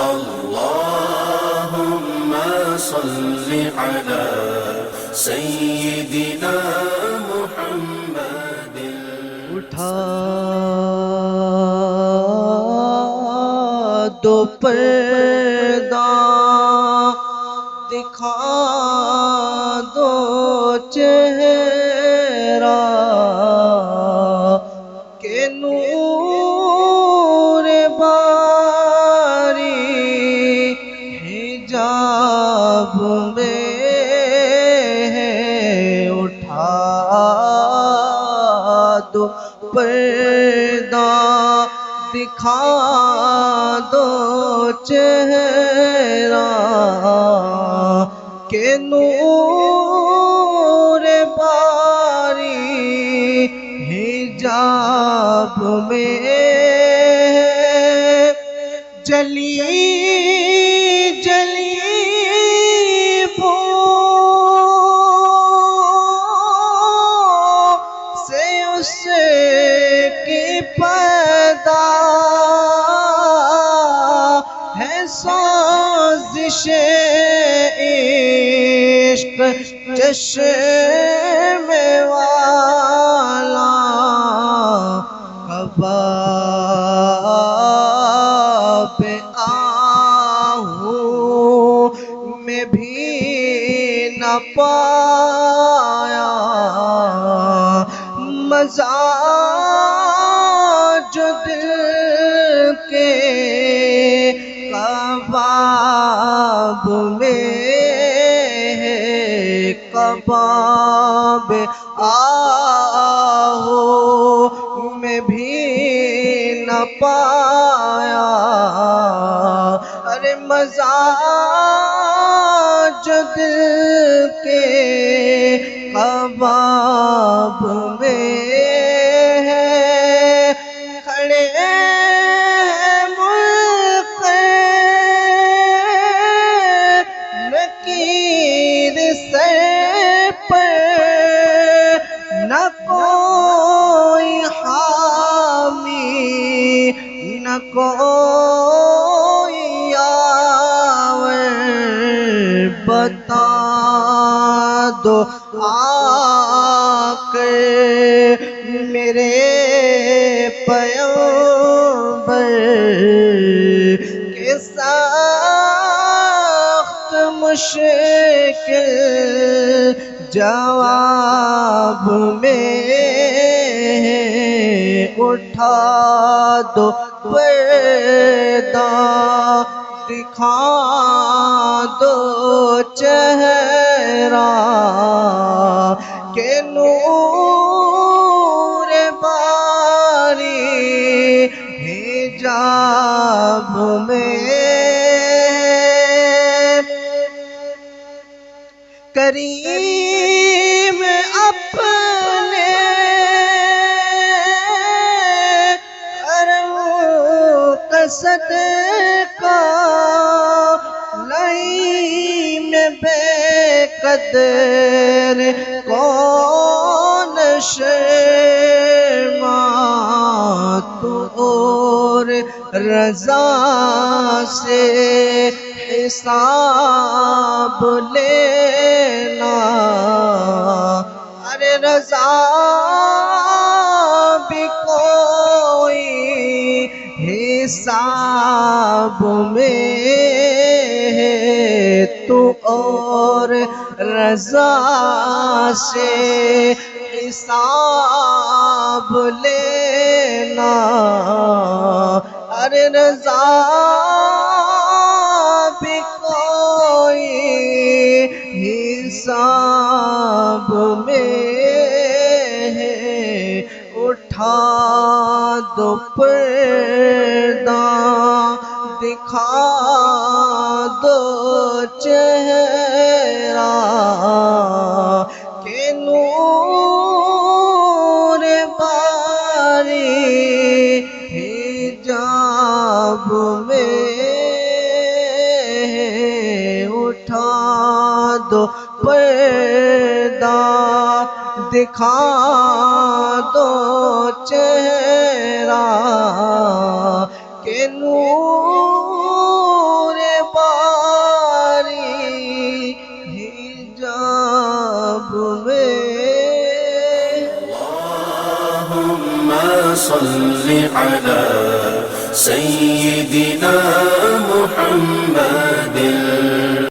اللهم صل على سيدنا محمد اٹھا دو پردہ دکھا دو چہرہ کہ نور باری حجاب میں ہے اٹھا دو پردہ دکھا دو چہرہ کہ نور باری حجاب میں جلی جلی بو سے اس کی پیدا ہے سازش عشق چشم والا کباب آہوں میں بھی نہ پایا مزہ جو دل کے کباب میں ہے کباب آہو میں بھی نہ پایا ارے مزہ جو دل کے کباب میں ہے کھڑے نکیر سر پر نہ کوئی حامی نہ کوئی یاور بتا دو آ کر میرے پیغمبر کے سخت مشکل جواب میں اٹھا دو پردہ دکھا دو چہرہ کہ نور باری حجاب میں کریم اپنے کرم قصد کا لئی میں بے قدر کون شرما تو اور رضا سے حساب لینا ارے رضا بھی کوئی حساب میں ہے تو اور رضا سے حساب لینا ارے رضا بھی کوئی حساب میں ہے اٹھا دو پردہ دکھا دو چہرہ کہ نور باری حجاب میں اٹھا دو پردہ دکھا دو چہرہ کہ نور میں اللهم صل على سيدنا محمد